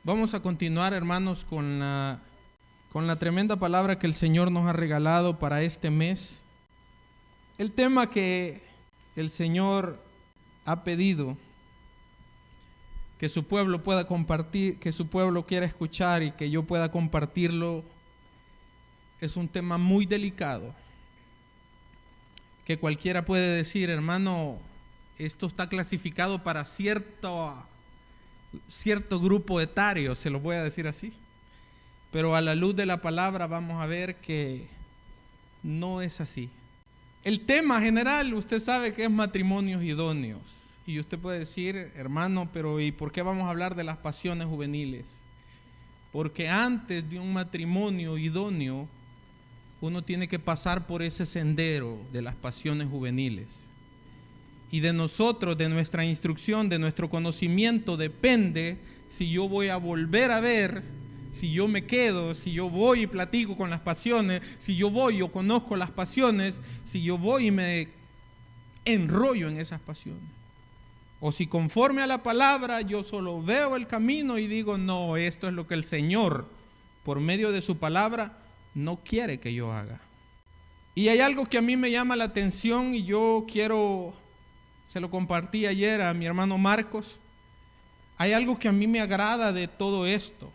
Vamos a continuar, hermanos, con la tremenda palabra que el Señor nos ha regalado para este mes. El tema que el Señor ha pedido que su pueblo pueda compartir, que su pueblo quiera escuchar y que yo pueda compartirlo, es un tema muy delicado, que cualquiera puede decir, hermano, esto está clasificado para cierto grupo etario, se lo voy a decir así. Pero a la luz de la palabra vamos a ver que no es así. El tema general, usted sabe que es matrimonios idóneos. Y usted puede decir, hermano, pero ¿y por qué vamos a hablar de las pasiones juveniles? Porque antes de un matrimonio idóneo, uno tiene que pasar por ese sendero de las pasiones juveniles. Y de nosotros, de nuestra instrucción, de nuestro conocimiento, depende si yo voy a volver a ver, si yo me quedo, si yo voy y platico con las pasiones, si yo voy o conozco las pasiones, si yo voy y me enrollo en esas pasiones. O si conforme a la palabra yo solo veo el camino y digo, no, esto es lo que el Señor, por medio de su palabra, no quiere que yo haga. Y hay algo que a mí me llama la atención y yo quiero, se lo compartí ayer a mi hermano Marcos. Hay algo que a mí me agrada de todo esto.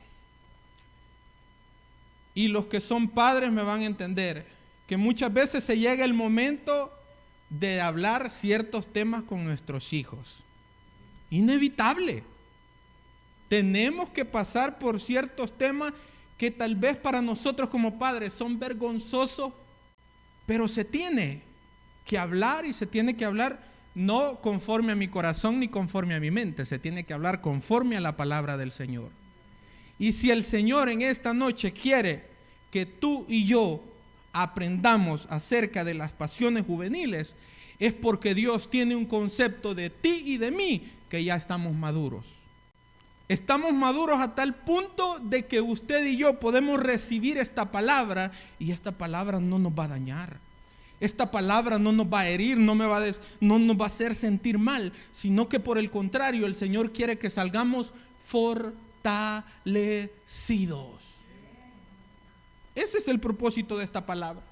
Y los que son padres me van a entender que muchas veces se llega el momento de hablar ciertos temas con nuestros hijos. Inevitable. Tenemos que pasar por ciertos temas que tal vez para nosotros como padres son vergonzosos, pero se tiene que hablar y se tiene que hablar no conforme a mi corazón ni conforme a mi mente, se tiene que hablar conforme a la palabra del Señor. Y si el Señor en esta noche quiere que tú y yo aprendamos acerca de las pasiones juveniles, es porque Dios tiene un concepto de ti y de mí que ya estamos maduros. Estamos maduros a tal punto de que usted y yo podemos recibir esta palabra y esta palabra no nos va a dañar. Esta palabra no nos va a herir, no nos va a hacer sentir mal, sino que por el contrario, el Señor quiere que salgamos fortalecidos. Ese es el propósito de esta palabra.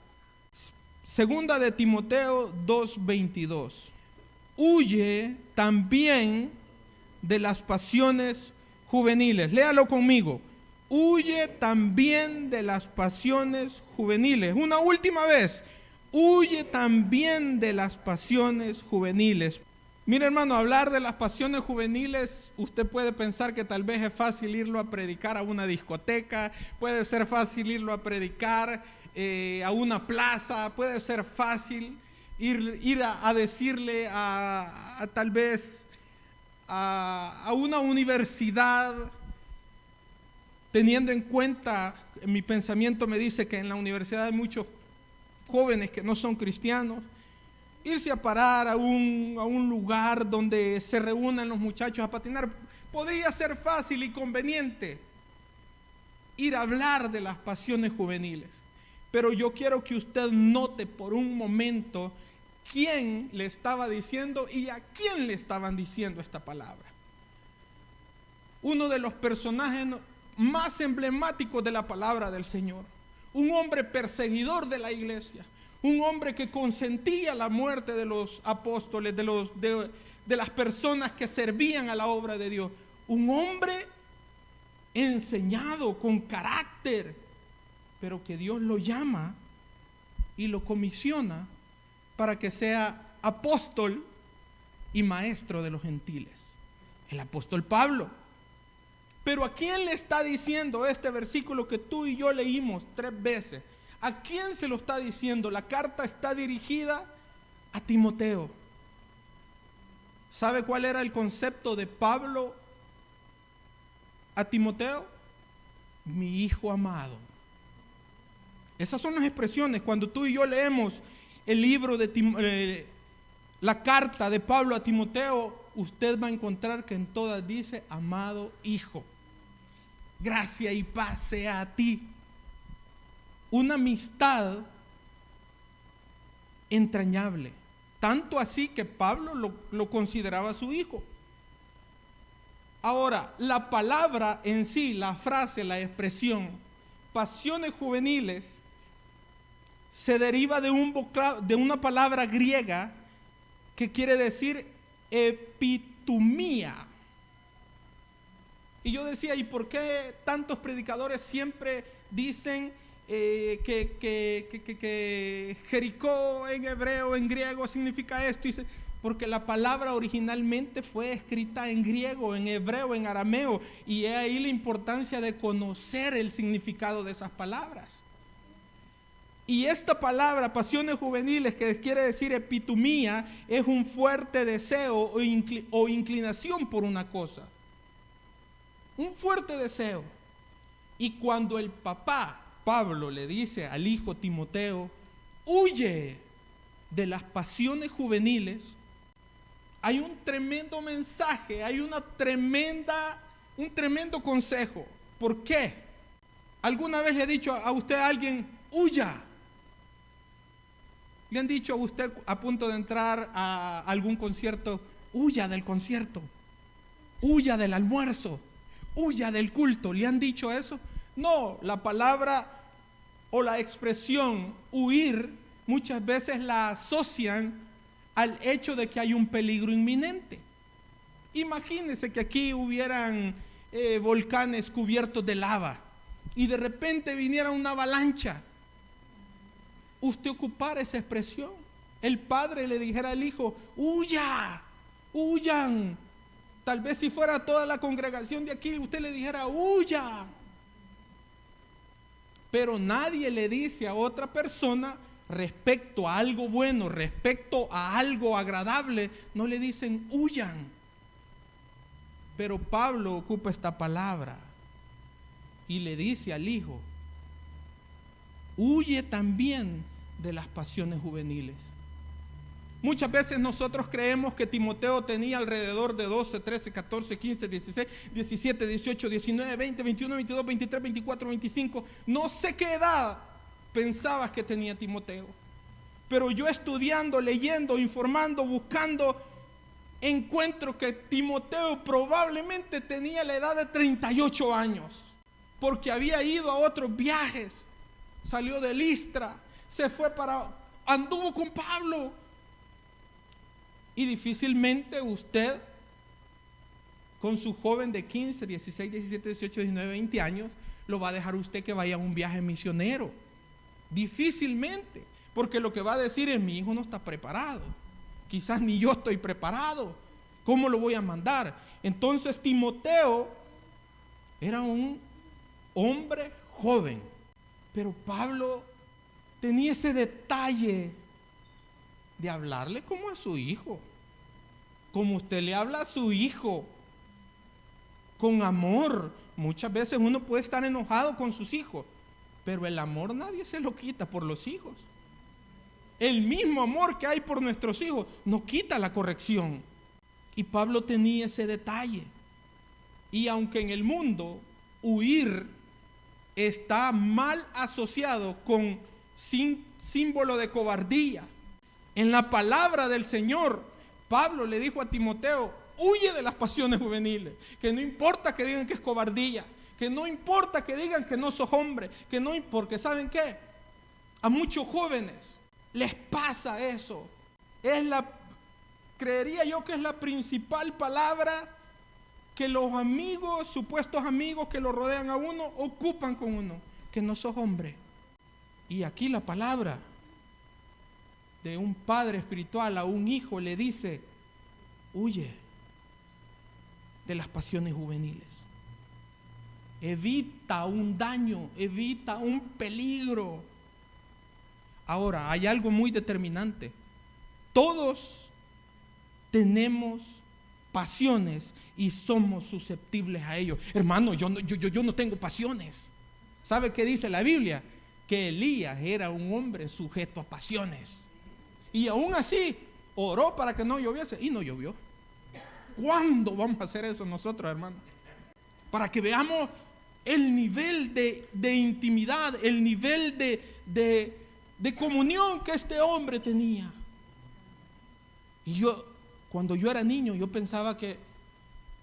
Segunda de Timoteo 2:22. Huye también de las pasiones juveniles. Léalo conmigo. Huye también de las pasiones juveniles. Una última vez. Huye también de las pasiones juveniles. Mire, hermano, hablar de las pasiones juveniles, usted puede pensar que tal vez es fácil irlo a predicar a una discoteca, puede ser fácil irlo a predicar a una plaza, puede ser fácil ir a decirle a tal vez a una universidad, teniendo en cuenta, mi pensamiento me dice que en la universidad hay muchos jóvenes que no son cristianos. Irse a parar a un lugar donde se reúnan los muchachos a patinar podría ser fácil y conveniente ir a hablar de las pasiones juveniles. Pero yo quiero que usted note por un momento quién le estaba diciendo y a quién le estaban diciendo esta palabra. Uno de los personajes más emblemáticos de la palabra del Señor, un hombre perseguidor de la iglesia, un hombre que consentía la muerte de los apóstoles, de las personas que servían a la obra de Dios, un hombre enseñado con carácter, pero que Dios lo llama y lo comisiona para que sea apóstol y maestro de los gentiles, el apóstol Pablo. Pero ¿a quién le está diciendo este versículo que tú y yo leímos 3 veces? ¿A quién se lo está diciendo? La carta está dirigida a Timoteo. ¿Sabe cuál era el concepto de Pablo a Timoteo? Mi hijo amado. Esas son las expresiones. Cuando tú y yo leemos el libro de la carta de Pablo a Timoteo, usted va a encontrar que en todas dice, amado hijo, gracia y paz sea a ti. Una amistad entrañable, tanto así que Pablo lo consideraba su hijo. Ahora, la palabra en sí, la frase, la expresión, pasiones juveniles, se deriva de una palabra griega que quiere decir epitumía. Y yo decía, ¿y por qué tantos predicadores siempre dicen que Jericó en hebreo, en griego significa esto? Dice, porque la palabra originalmente fue escrita en griego, en hebreo, en arameo, y es ahí la importancia de conocer el significado de esas palabras. Y esta palabra, pasiones juveniles, que quiere decir epitumía, es un fuerte deseo o inclinación por una cosa. Un fuerte deseo. Y cuando el papá, Pablo, le dice al hijo Timoteo, huye de las pasiones juveniles, hay un tremendo mensaje, hay un tremendo consejo. ¿Por qué? ¿Alguna vez le ha dicho a usted a alguien, huya? ¿Le han dicho a usted a punto de entrar a algún concierto, huya del concierto, huya del almuerzo, huya del culto? ¿Le han dicho eso? No, la palabra o la expresión huir muchas veces la asocian al hecho de que hay un peligro inminente. Imagínense que aquí hubieran volcanes cubiertos de lava y de repente viniera una avalancha. Usted ocupara esa expresión. El padre le dijera al hijo, huya, huyan. Tal vez si fuera toda la congregación de aquí, usted le dijera, huya. Pero nadie le dice a otra persona respecto a algo bueno, respecto a algo agradable, no le dicen huyan. Pero Pablo ocupa esta palabra y le dice al hijo, huye también de las pasiones juveniles. Muchas veces nosotros creemos que Timoteo tenía alrededor de 12, 13, 14, 15, 16, 17, 18, 19, 20, 21, 22, 23, 24, 25. No sé qué edad pensabas que tenía Timoteo. Pero yo estudiando, leyendo, informando, buscando, encuentro que Timoteo probablemente tenía la edad de 38 años. Porque había ido a otros viajes. Salió de Listra, anduvo con Pablo. Y difícilmente usted, con su joven de 15, 16, 17, 18, 19, 20 años, lo va a dejar usted que vaya a un viaje misionero. Difícilmente, porque lo que va a decir es, mi hijo no está preparado. Quizás ni yo estoy preparado. ¿Cómo lo voy a mandar? Entonces Timoteo era un hombre joven. Pero Pablo tenía ese detalle de hablarle como a su hijo, como usted le habla a su hijo, con amor. Muchas veces uno puede estar enojado con sus hijos, pero el amor nadie se lo quita por los hijos. El mismo amor que hay por nuestros hijos no quita la corrección. Y Pablo tenía ese detalle. Y aunque en el mundo huir está mal asociado con símbolo de cobardía, en la palabra del Señor, Pablo le dijo a Timoteo, huye de las pasiones juveniles, que no importa que digan que es cobardía, que no importa que digan que no sos hombre, que no, porque ¿saben qué? A muchos jóvenes les pasa eso. Creería yo que es la principal palabra que los amigos, supuestos amigos que lo rodean a uno, ocupan con uno, que no sos hombre. Y aquí la palabra de un padre espiritual a un hijo le dice, huye de las pasiones juveniles. Evita un daño, evita un peligro. Ahora, hay algo muy determinante. Todos tenemos pasiones y somos susceptibles a ello. Hermano, yo no tengo pasiones. ¿Sabe qué dice la Biblia? Que Elías era un hombre sujeto a pasiones. Y aún así, oró para que no lloviese y no llovió. ¿Cuándo vamos a hacer eso nosotros, hermano? Para que veamos el nivel de intimidad, el nivel de comunión que este hombre tenía. Y cuando yo era niño, yo pensaba que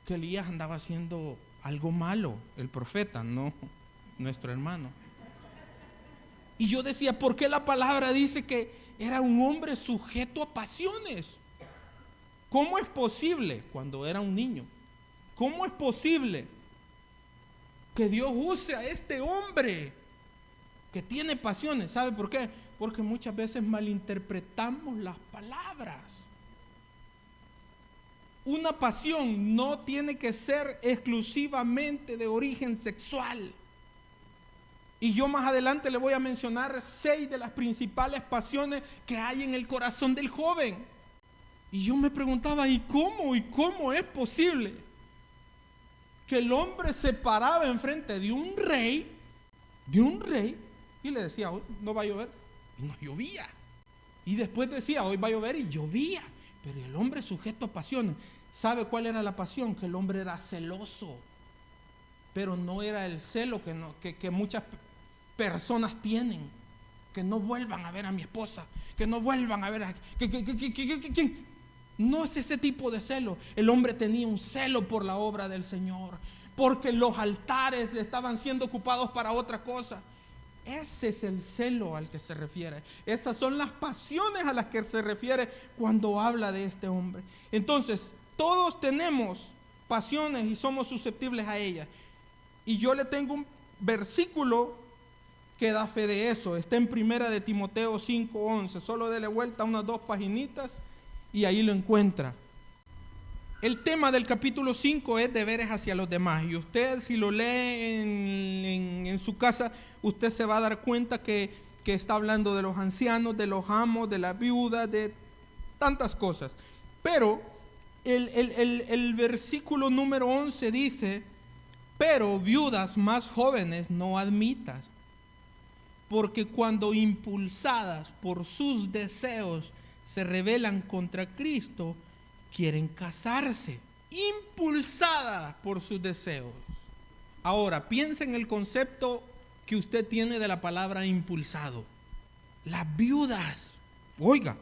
que Elías andaba haciendo algo malo, el profeta, no nuestro hermano. Y yo decía, ¿por qué la palabra dice que era un hombre sujeto a pasiones? ¿Cómo es posible cuando era un niño? ¿Cómo es posible que Dios use a este hombre que tiene pasiones? ¿Sabe por qué? Porque muchas veces malinterpretamos las palabras. Una pasión no tiene que ser exclusivamente de origen sexual. Y yo más adelante le voy a mencionar 6 de las principales pasiones que hay en el corazón del joven. Y yo me preguntaba, ¿y cómo es posible que el hombre se paraba enfrente de un rey, y le decía, hoy no va a llover? Y no llovía. Y después decía, hoy va a llover, y llovía. Pero el hombre sujeto a pasiones. ¿Sabe cuál era la pasión? Que el hombre era celoso. Pero no era el celo que muchas personas tienen. Que no vuelvan a ver a mi esposa. Que no vuelvan a ver a... No es ese tipo de celo. El hombre tenía un celo por la obra del Señor. Porque los altares estaban siendo ocupados para otra cosa. Ese es el celo al que se refiere. Esas son las pasiones a las que se refiere cuando habla de este hombre. Entonces, todos tenemos pasiones y somos susceptibles a ellas. Y yo le tengo un versículo que da fe de eso. Está en 1 de Timoteo 5:11. Solo dele vuelta unas 2 paginitas y ahí lo encuentra. El tema del capítulo 5 es deberes hacia los demás. Y usted, si lo lee en su casa, usted se va a dar cuenta que está hablando de los ancianos, de los amos, de las viudas, de tantas cosas. Pero el versículo número 11 dice, pero viudas más jóvenes no admitas, porque cuando impulsadas por sus deseos se rebelan contra Cristo, quieren casarse, impulsadas por sus deseos. Ahora, piensa en el concepto que usted tiene de la palabra impulsado. Las viudas, oiga,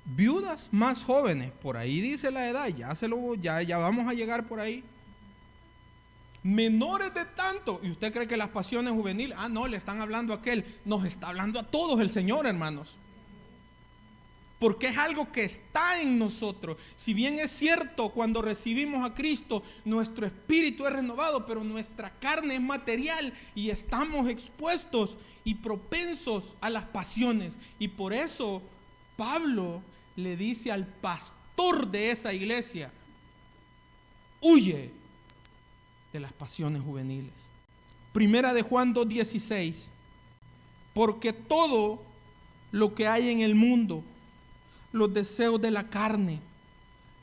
viudas más jóvenes, por ahí dice la edad, ya vamos a llegar por ahí. Menores de tanto, y usted cree que las pasiones juveniles, no, le están hablando a aquel, nos está hablando a todos el Señor, hermanos. Porque es algo que está en nosotros. Si bien es cierto, cuando recibimos a Cristo, nuestro espíritu es renovado, pero nuestra carne es material y estamos expuestos y propensos a las pasiones. Y por eso Pablo le dice al pastor de esa iglesia, huye de las pasiones juveniles. 1 de Juan 2:16, porque todo lo que hay en el mundo, los deseos de la carne,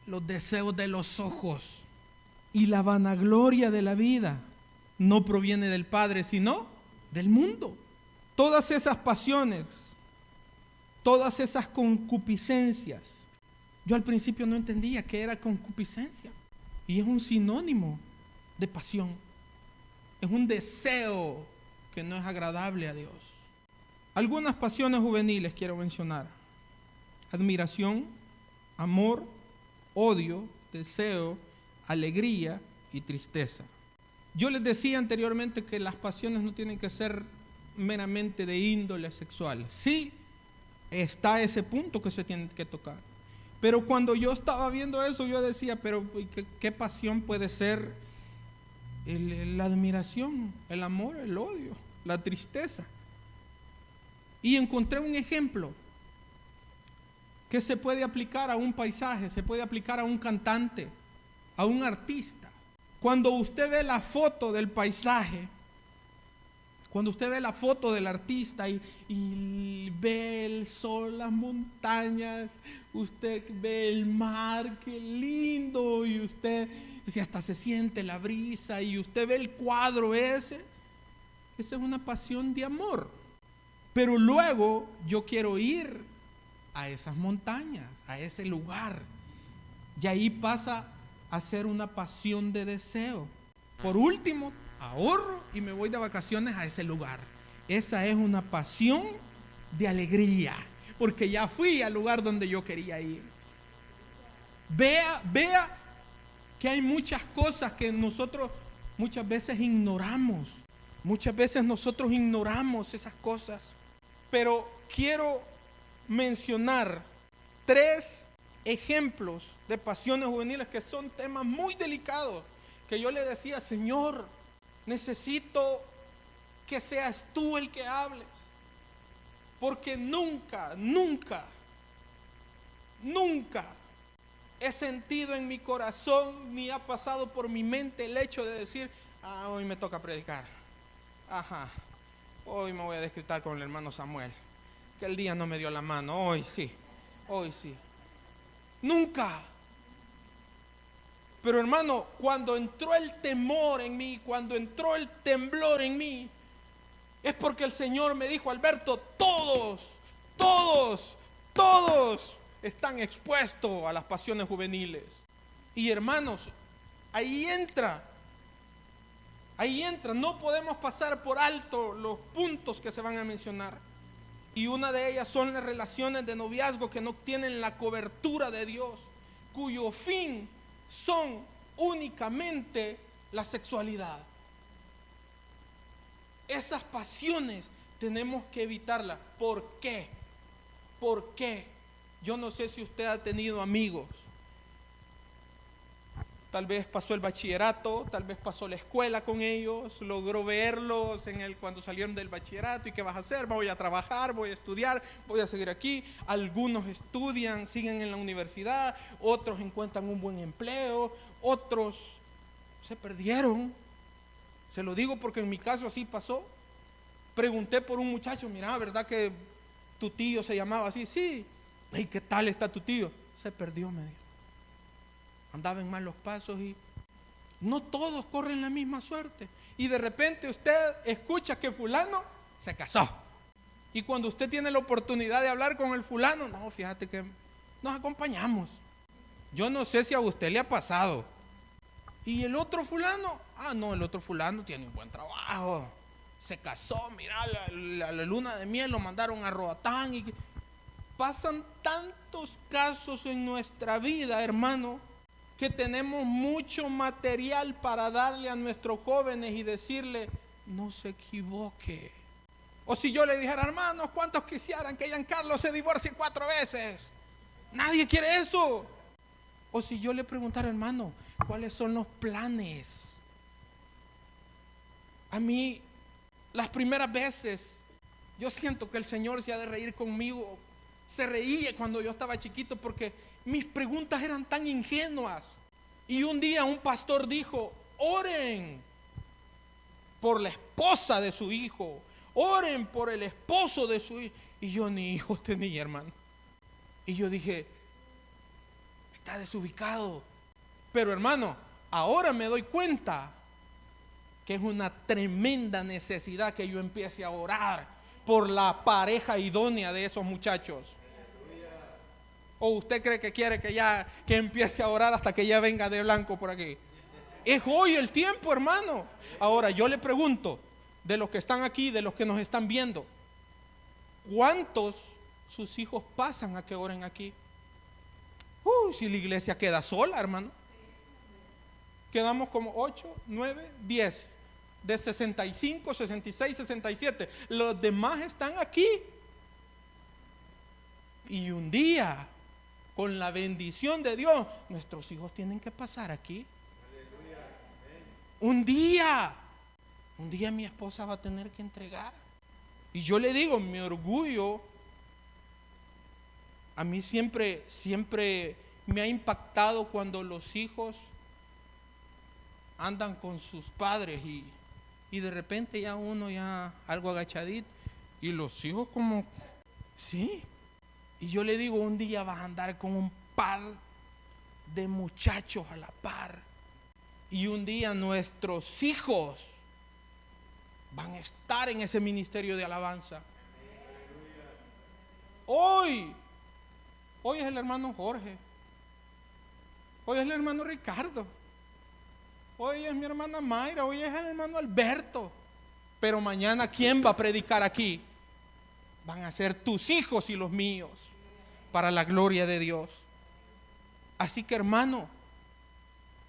los deseos de los ojos y la vanagloria de la vida no proviene del Padre, sino del mundo. Todas esas pasiones, todas esas concupiscencias. Yo al principio no entendía qué era concupiscencia, y es un sinónimo de pasión. Es un deseo que no es agradable a Dios. Algunas pasiones juveniles quiero mencionar: admiración, amor, odio, deseo, alegría y tristeza. Yo les decía anteriormente que las pasiones no tienen que ser meramente de índole sexual. Sí, está ese punto que se tiene que tocar. Pero cuando yo estaba viendo eso, yo decía, pero ¿qué pasión puede ser la admiración, el amor, el odio, la tristeza? Y encontré un ejemplo que se puede aplicar a un paisaje, se puede aplicar a un cantante, a un artista. Cuando usted ve la foto del paisaje, cuando usted ve la foto del artista y ve el sol, las montañas, usted ve el mar, qué lindo, y usted, si hasta se siente la brisa, y usted ve el cuadro esa es una pasión de amor. Pero luego yo quiero ir a esas montañas, a ese lugar, y ahí pasa a ser una pasión de deseo. Por último, ahorro y me voy de vacaciones a ese lugar. Esa es una pasión de alegría, porque ya fui al lugar donde yo quería ir. Vea que hay muchas cosas que nosotros muchas veces ignoramos. Muchas veces nosotros ignoramos esas cosas. Pero quiero mencionar 3 ejemplos de pasiones juveniles que son temas muy delicados, que yo le decía: Señor, necesito que seas tú el que hables, porque nunca he sentido en mi corazón ni ha pasado por mi mente el hecho de decir: hoy me toca predicar, hoy me voy a desquitar con el hermano Samuel, que el día no me dio la mano, hoy sí. Nunca. Pero hermano, cuando entró el temor en mí, cuando entró el temblor en mí, es porque el Señor me dijo: Alberto, todos están expuestos a las pasiones juveniles. Y hermanos, ahí entra, no podemos pasar por alto los puntos que se van a mencionar. Y una de ellas son las relaciones de noviazgo que no tienen la cobertura de Dios, cuyo fin son únicamente la sexualidad. Esas pasiones tenemos que evitarlas. ¿Por qué? Yo no sé si usted ha tenido amigos. Tal vez pasó el bachillerato, tal vez pasó la escuela con ellos, logró verlos cuando salieron del bachillerato. ¿Y qué vas a hacer? Voy a trabajar, voy a estudiar, voy a seguir aquí. Algunos estudian, siguen en la universidad, otros encuentran un buen empleo, otros se perdieron. Se lo digo porque en mi caso así pasó. Pregunté por un muchacho: mira, ¿verdad que tu tío se llamaba así? Sí. ¿Y qué tal está tu tío? Se perdió, me dijo. Andaba en malos pasos y no todos corren la misma suerte. Y de repente usted escucha que fulano se casó. Y cuando usted tiene la oportunidad de hablar con el fulano: no, fíjate que nos acompañamos. Yo no sé si a usted le ha pasado. Y el otro fulano: no, el otro fulano tiene un buen trabajo, se casó, mira, la luna de miel lo mandaron a Roatán. Y pasan tantos casos en nuestra vida, hermano, que tenemos mucho material para darle a nuestros jóvenes y decirle: no se equivoque. O si yo le dijera: hermanos, ¿cuántos quisieran que Giancarlo se divorcie 4 veces? Nadie quiere eso. O si yo le preguntara: hermano, ¿cuáles son los planes? A mí, las primeras veces, yo siento que el Señor se ha de reír conmigo. Se reía cuando yo estaba chiquito porque mis preguntas eran tan ingenuas. Y un día un pastor dijo: oren por la esposa de su hijo, oren por el esposo de su hijo. Y yo ni hijos tenía, hermano. Y yo dije: está desubicado. Pero hermano, ahora me doy cuenta que es una tremenda necesidad que yo empiece a orar por la pareja idónea de esos muchachos. ¿O usted cree que quiere que empiece a orar hasta que ya venga de blanco por aquí? Es hoy el tiempo, hermano. Ahora yo le pregunto, de los que están aquí, de los que nos están viendo, ¿cuántos sus hijos pasan a que oren aquí? Si la iglesia queda sola, hermano. Quedamos como 8, 9, 10. De 65, 66, 67. Los demás están aquí. Y un día, con la bendición de Dios, nuestros hijos tienen que pasar aquí. Un día mi esposa va a tener que entregar. Y yo le digo, mi orgullo, a mí siempre me ha impactado cuando los hijos andan con sus padres y de repente ya uno algo agachadito y los hijos como, sí. Y yo le digo, un día vas a andar con un par de muchachos a la par. Y un día nuestros hijos van a estar en ese ministerio de alabanza. Hoy es el hermano Jorge. Hoy es el hermano Ricardo. Hoy es mi hermana Mayra. Hoy es el hermano Alberto. Pero mañana, ¿quién va a predicar aquí? Van a ser tus hijos y los míos, para la gloria de Dios. Así que, hermano,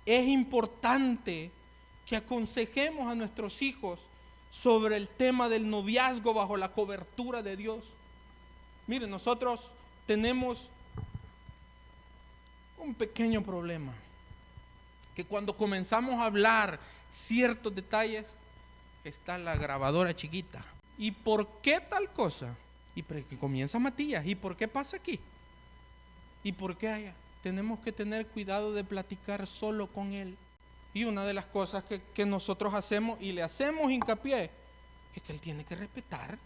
es importante que aconsejemos a nuestros hijos sobre el tema del noviazgo bajo la cobertura de Dios. Miren, nosotros tenemos un pequeño problema, que cuando comenzamos a hablar ciertos detalles, está la grabadora chiquita. ¿Y por qué tal cosa? Y que comienza Matías. ¿Y por qué pasa aquí? ¿Y por qué allá? Tenemos que tener cuidado de platicar solo con él. Y una de las cosas que nosotros hacemos y le hacemos hincapié es que él tiene que respetar.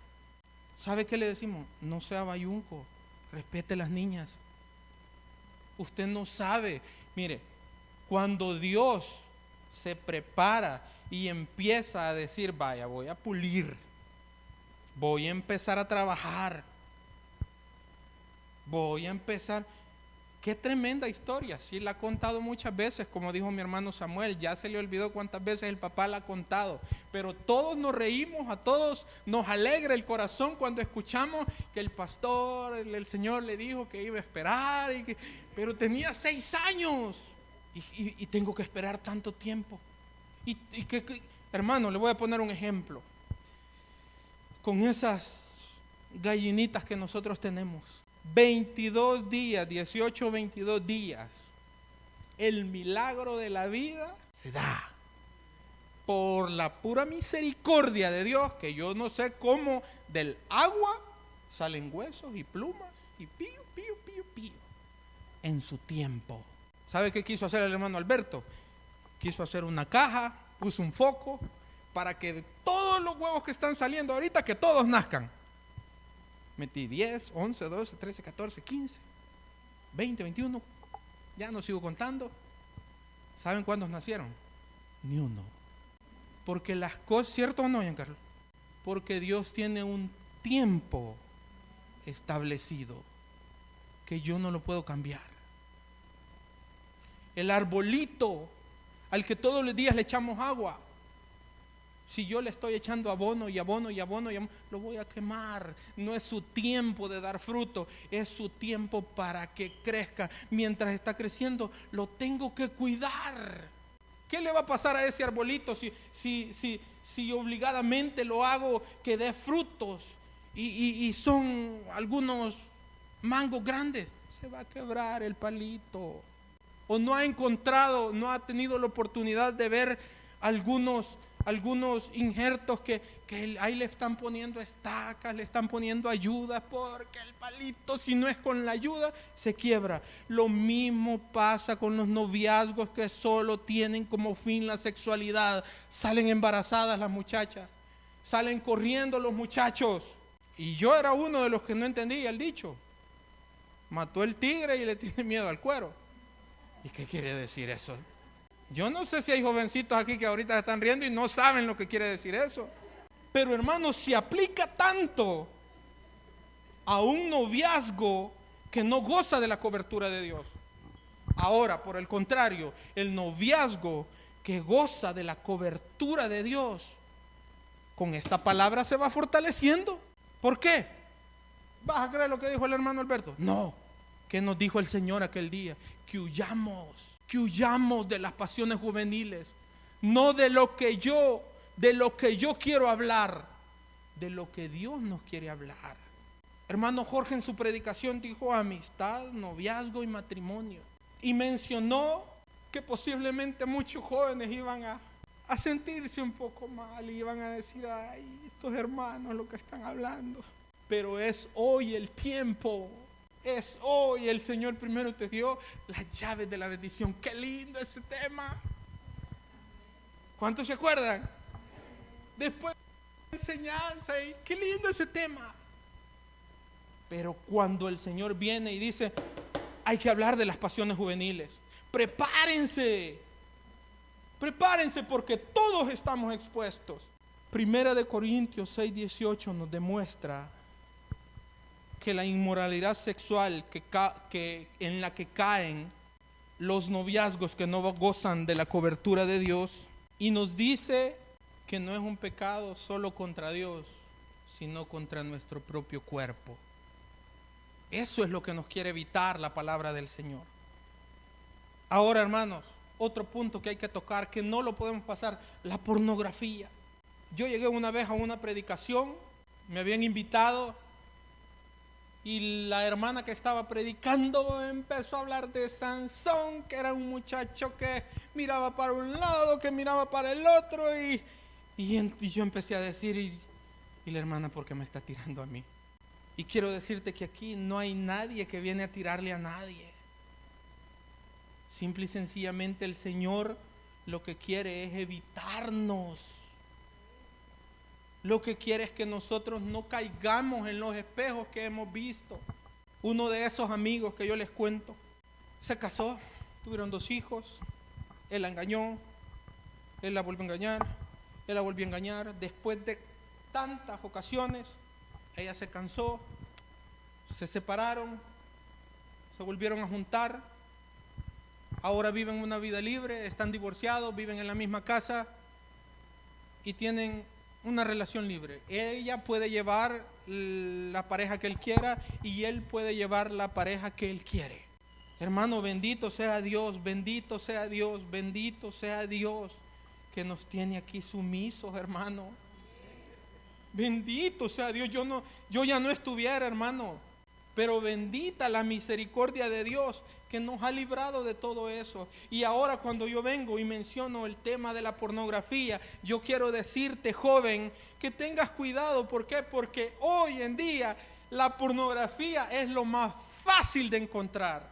¿Sabe qué le decimos? No sea bayunco, respete a las niñas. Usted no sabe. Mire, cuando Dios se prepara y empieza a decir, vaya, voy a pulir, voy a empezar a trabajar, voy a empezar. Qué tremenda historia, sí la ha contado muchas veces, como dijo mi hermano Samuel, ya se le olvidó cuántas veces el papá la ha contado, pero todos nos reímos, a todos nos alegra el corazón cuando escuchamos que el pastor, el Señor le dijo que iba a esperar, pero tenía 6 años y tengo que esperar tanto tiempo. Hermano, le voy a poner un ejemplo, con esas gallinitas que nosotros tenemos. 22 días, 18, 22 días, el milagro de la vida se da por la pura misericordia de Dios, que yo no sé cómo del agua salen huesos y plumas y pío, pío, pío, pío, en su tiempo. ¿Sabe qué quiso hacer el hermano Alberto? Quiso hacer una caja, puso un foco para que de todos los huevos que están saliendo ahorita, que todos nazcan. Metí 10, 11, 12, 13, 14, 15, 20, 21. Ya no sigo contando. ¿Saben cuántos nacieron? Ni uno. Porque las cosas, ¿cierto o no, Giancarlo? Porque Dios tiene un tiempo establecido que yo no lo puedo cambiar. El arbolito al que todos los días le echamos agua, si yo le estoy echando abono y abono y abono y abono, lo voy a quemar. No es su tiempo de dar fruto, es su tiempo para que crezca. Mientras está creciendo, lo tengo que cuidar. ¿Qué le va a pasar a ese arbolito si obligadamente lo hago que dé frutos y son algunos mangos grandes? Se va a quebrar el palito. O no ha encontrado, no ha tenido la oportunidad de ver algunos injertos que ahí le están poniendo estacas, le están poniendo ayudas, porque el palito, si no es con la ayuda, se quiebra. Lo mismo pasa con los noviazgos que solo tienen como fin la sexualidad. Salen embarazadas las muchachas, salen corriendo los muchachos. Y yo era uno de los que no entendía el dicho. Mató el tigre y le tiene miedo al cuero. ¿Y qué quiere decir eso? Yo no sé si hay jovencitos aquí que ahorita se están riendo y no saben lo que quiere decir eso. Pero hermanos, se aplica tanto a un noviazgo que no goza de la cobertura de Dios. Ahora, por el contrario, el noviazgo que goza de la cobertura de Dios, con esta palabra se va fortaleciendo. ¿Por qué? ¿Vas a creer lo que dijo el hermano Alberto? No. ¿Qué nos dijo el Señor aquel día? Que huyamos de las pasiones juveniles, no de lo que yo quiero hablar, de lo que Dios nos quiere hablar. Hermano Jorge en su predicación dijo amistad, noviazgo y matrimonio, y mencionó que posiblemente muchos jóvenes iban a sentirse un poco mal y iban a decir, ay, estos hermanos lo que están hablando. Pero es hoy el tiempo. Es hoy. El Señor primero te dio las llaves de la bendición. Qué lindo ese tema. ¿Cuántos se acuerdan? Después de la enseñanza, y qué lindo ese tema. Pero cuando el Señor viene y dice, hay que hablar de las pasiones juveniles. Prepárense porque todos estamos expuestos. Primera de Corintios 6:18 nos demuestra que la inmoralidad sexual en la que caen los noviazgos que no gozan de la cobertura de Dios, y nos dice que no es un pecado solo contra Dios, sino contra nuestro propio cuerpo. Eso es lo que nos quiere evitar la palabra del Señor. Ahora, hermanos, otro punto que hay que tocar, que no lo podemos pasar, la pornografía. Yo llegué una vez a una predicación, me habían invitado y la hermana que estaba predicando empezó a hablar de Sansón, que era un muchacho que miraba para un lado, que miraba para el otro, y yo empecé a decir, y la hermana, ¿por qué me está tirando a mí? Y quiero decirte que aquí no hay nadie que viene a tirarle a nadie. Simple y sencillamente el Señor lo que quiere es evitarnos. Lo que quiere es que nosotros no caigamos en los espejos que hemos visto. Uno de esos amigos que yo les cuento se casó, tuvieron 2 hijos, él la engañó, él la volvió a engañar, él la volvió a engañar. Después de tantas ocasiones, ella se cansó, se separaron, se volvieron a juntar. Ahora viven una vida libre, están divorciados, viven en la misma casa y tienen una relación libre. Ella puede llevar la pareja que él quiera y él puede llevar la pareja que él quiere. Hermano, bendito sea Dios, bendito sea Dios, bendito sea Dios que nos tiene aquí sumisos, hermano. Bendito sea Dios. Yo ya no estuviera, hermano, pero bendita la misericordia de Dios que nos ha librado de todo eso. Y ahora cuando yo vengo y menciono el tema de la pornografía, yo quiero decirte, joven, que tengas cuidado. ¿Por qué? Porque hoy en día la pornografía es lo más fácil de encontrar.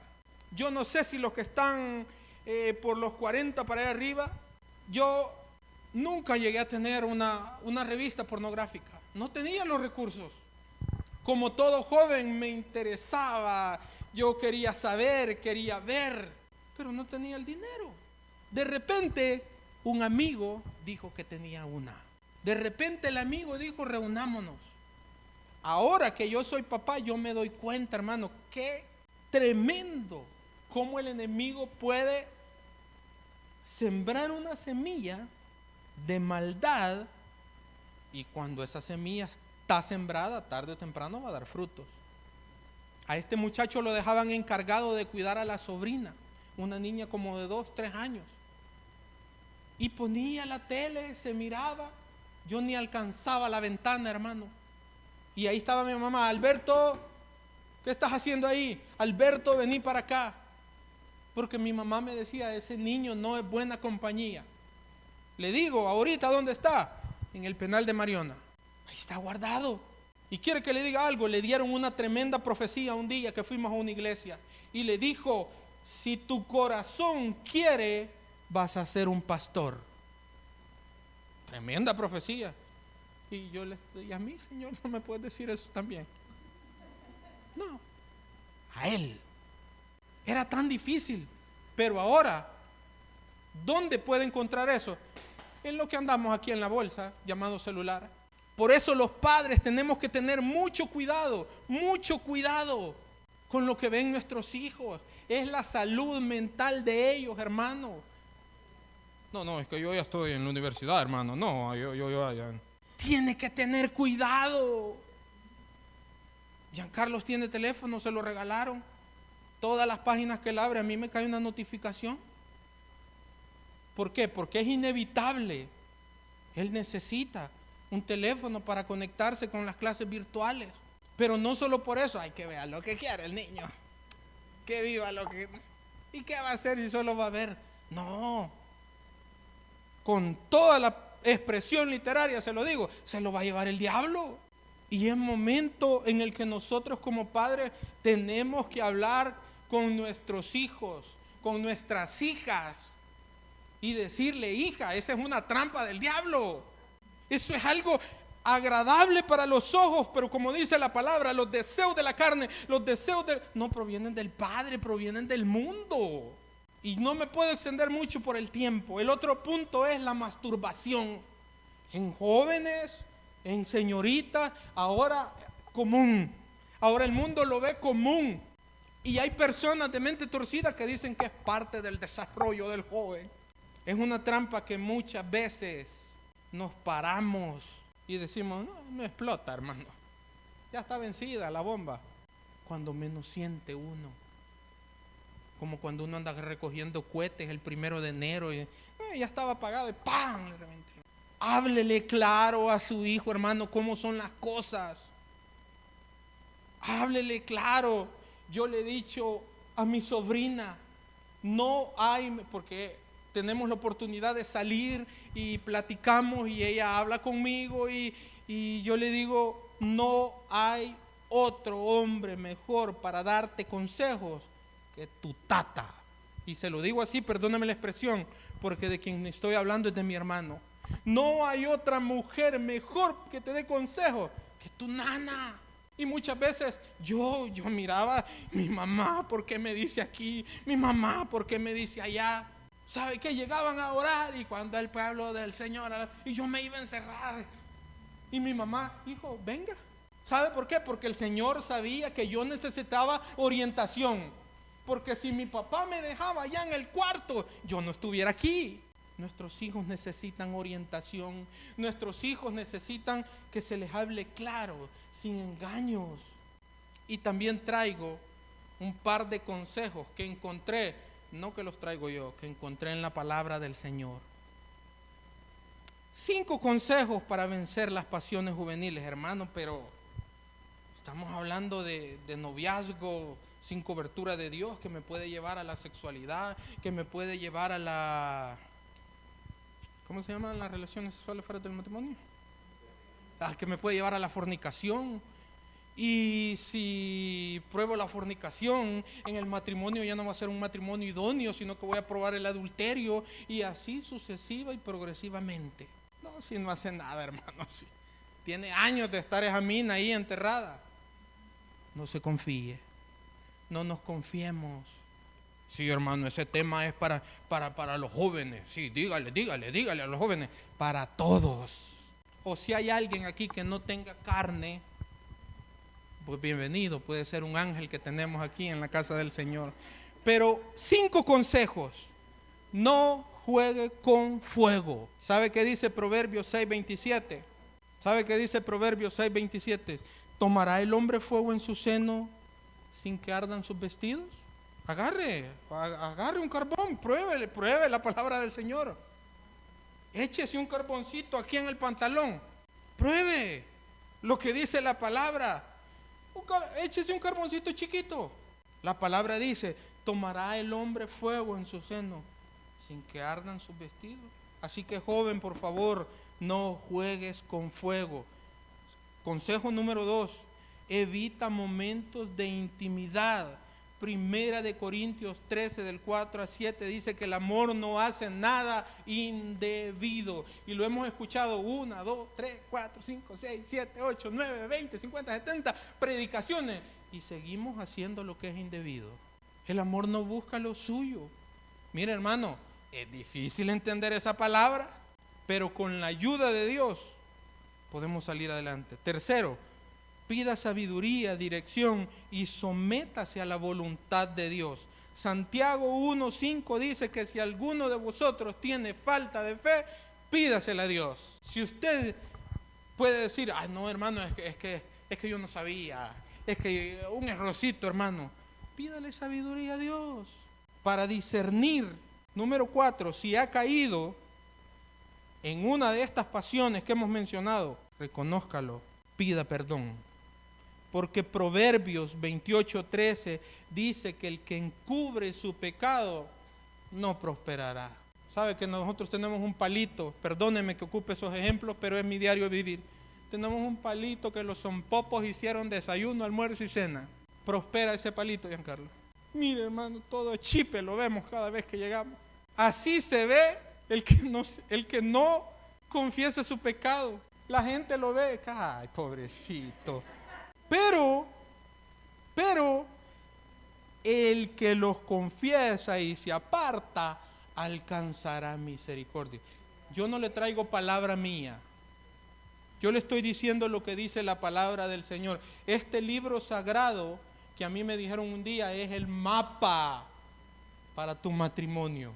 Yo no sé si los que están por los 40 para allá arriba, yo nunca llegué a tener una revista pornográfica. No tenía los recursos. Como todo joven me interesaba, yo quería saber, quería ver, pero no tenía el dinero. De repente, un amigo dijo que tenía una. De repente el amigo dijo, reunámonos. Ahora que yo soy papá, yo me doy cuenta, hermano, qué tremendo cómo el enemigo puede sembrar una semilla de maldad, y cuando esa semilla está sembrada, tarde o temprano va a dar frutos. A este muchacho lo dejaban encargado de cuidar a la sobrina, una niña como de 2, 3 años. Y ponía la tele, se miraba. Yo ni alcanzaba la ventana, hermano. Y ahí estaba mi mamá, Alberto, ¿qué estás haciendo ahí? Alberto, vení para acá. Porque mi mamá me decía, ese niño no es buena compañía. Le digo, ahorita, ¿dónde está? En el penal de Mariona. Ahí está guardado. Y quiere que le diga algo, le dieron una tremenda profecía un día que fuimos a una iglesia. Y le dijo, si tu corazón quiere, vas a ser un pastor. Tremenda profecía. Y yo le dije, a mí, Señor, no me puedes decir eso también. No, a él. Era tan difícil. Pero ahora, ¿dónde puede encontrar eso? En lo que andamos aquí en la bolsa, llamado celular. Por eso los padres tenemos que tener mucho cuidado con lo que ven nuestros hijos. Es la salud mental de ellos, hermano. No, es que yo ya estoy en la universidad, hermano. No, yo ya. Tiene que tener cuidado. Giancarlos tiene teléfono, se lo regalaron. Todas las páginas que él abre, a mí me cae una notificación. ¿Por qué? Porque es inevitable. Él necesita un teléfono para conectarse con las clases virtuales. Pero no solo por eso, hay que ver lo que quiere el niño. Que viva lo que... ¿Y qué va a hacer si solo va a ver? No. Con toda la expresión literaria, se lo digo, se lo va a llevar el diablo. Y es momento en el que nosotros como padres tenemos que hablar con nuestros hijos, con nuestras hijas, y decirle, hija, esa es una trampa del diablo. Eso es algo agradable para los ojos, pero como dice la palabra, los deseos de la carne, no provienen del Padre, provienen del mundo. Y no me puedo extender mucho por el tiempo. El otro punto es la masturbación. En jóvenes, en señoritas, ahora común. Ahora el mundo lo ve común. Y hay personas de mente torcida que dicen que es parte del desarrollo del joven. Es una trampa que muchas veces nos paramos y decimos, no explota, hermano. Ya está vencida la bomba. Cuando menos siente uno. Como cuando uno anda recogiendo cohetes el 1 de enero y ya estaba apagado y ¡pam! Le reventé. Háblele claro a su hijo, hermano, cómo son las cosas. Háblele claro. Yo le he dicho a mi sobrina, no hay, porque tenemos la oportunidad de salir y platicamos y ella habla conmigo y yo le digo, no hay otro hombre mejor para darte consejos que tu tata. Y se lo digo así, perdóname la expresión, porque de quien estoy hablando es de mi hermano. No hay otra mujer mejor que te dé consejos que tu nana. Y muchas veces yo miraba, mi mamá, ¿por qué me dice aquí? Mi mamá, ¿por qué me dice allá? ¿Sabe qué? Llegaban a orar y cuando el pueblo del Señor, y yo me iba a encerrar. Y mi mamá, hijo, venga. ¿Sabe por qué? Porque el Señor sabía que yo necesitaba orientación. Porque si mi papá me dejaba allá en el cuarto, yo no estuviera aquí. Nuestros hijos necesitan orientación. Nuestros hijos necesitan que se les hable claro, sin engaños. Y también traigo un par de consejos que encontré, no que los traigo yo, que encontré en la palabra del Señor. 5 consejos para vencer las pasiones juveniles, hermano, pero estamos hablando de noviazgo sin cobertura de Dios, que me puede llevar a la sexualidad, que me puede llevar a la... ¿Cómo se llaman las relaciones sexuales fuera del matrimonio? Que me puede llevar a la fornicación. Y si pruebo la fornicación, en el matrimonio ya no va a ser un matrimonio idóneo, sino que voy a probar el adulterio, y así sucesiva y progresivamente. No, si no hace nada, hermano. Si tiene años de estar esa mina ahí enterrada. No se confíe. No nos confiemos. Sí, hermano, ese tema es para los jóvenes. Sí, dígale a los jóvenes. Para todos. O si hay alguien aquí que no tenga carne, pues bienvenido. Puede ser un ángel que tenemos aquí en la casa del Señor. Pero 5 consejos. No juegue con fuego. ¿Sabe qué dice Proverbios 6:27? ¿Sabe qué dice Proverbios 6:27? ¿Tomará el hombre fuego en su seno sin que ardan sus vestidos? Agarre un carbón, pruebe la palabra del Señor. Échese un carboncito aquí en el pantalón. Pruebe lo que dice la palabra. Échese un carboncito chiquito. La palabra dice, tomará el hombre fuego en su seno sin que ardan sus vestidos. Así que, joven, por favor, no juegues con fuego. Consejo número 2, evita momentos de intimidad. 1 Corintios 13 del 4 al 7 dice que el amor no hace nada indebido. Y lo hemos escuchado 1, 2, 3, 4, 5, 6, 7, 8, 9, 20, 50, 70 predicaciones. Y seguimos haciendo lo que es indebido. El amor no busca lo suyo. Mira, hermano, es difícil entender esa palabra, pero con la ayuda de Dios podemos salir adelante. Tercero, pida sabiduría, dirección y sométase a la voluntad de Dios. Santiago 1:5 dice que si alguno de vosotros tiene falta de fe, pídasela a Dios. Si usted puede decir, no, hermano, es que yo no sabía, es que un errorcito, hermano, pídale sabiduría a Dios para discernir. Número 4, si ha caído en una de estas pasiones que hemos mencionado, reconózcalo, pida perdón. Porque Proverbios 28:13 dice que el que encubre su pecado no prosperará. Sabe que nosotros tenemos un palito, perdóneme que ocupe esos ejemplos, pero es mi diario vivir. Tenemos un palito que los zompopos hicieron desayuno, almuerzo y cena. Prospera ese palito, Giancarlo. Mire, hermano, todo chipe lo vemos cada vez que llegamos. Así se ve el que no confiesa su pecado. La gente lo ve, ay, pobrecito. Pero el que los confiesa y se aparta alcanzará misericordia. Yo no le traigo palabra mía. Yo le estoy diciendo lo que dice la palabra del Señor. Este libro sagrado que a mí me dijeron un día es el mapa para tu matrimonio.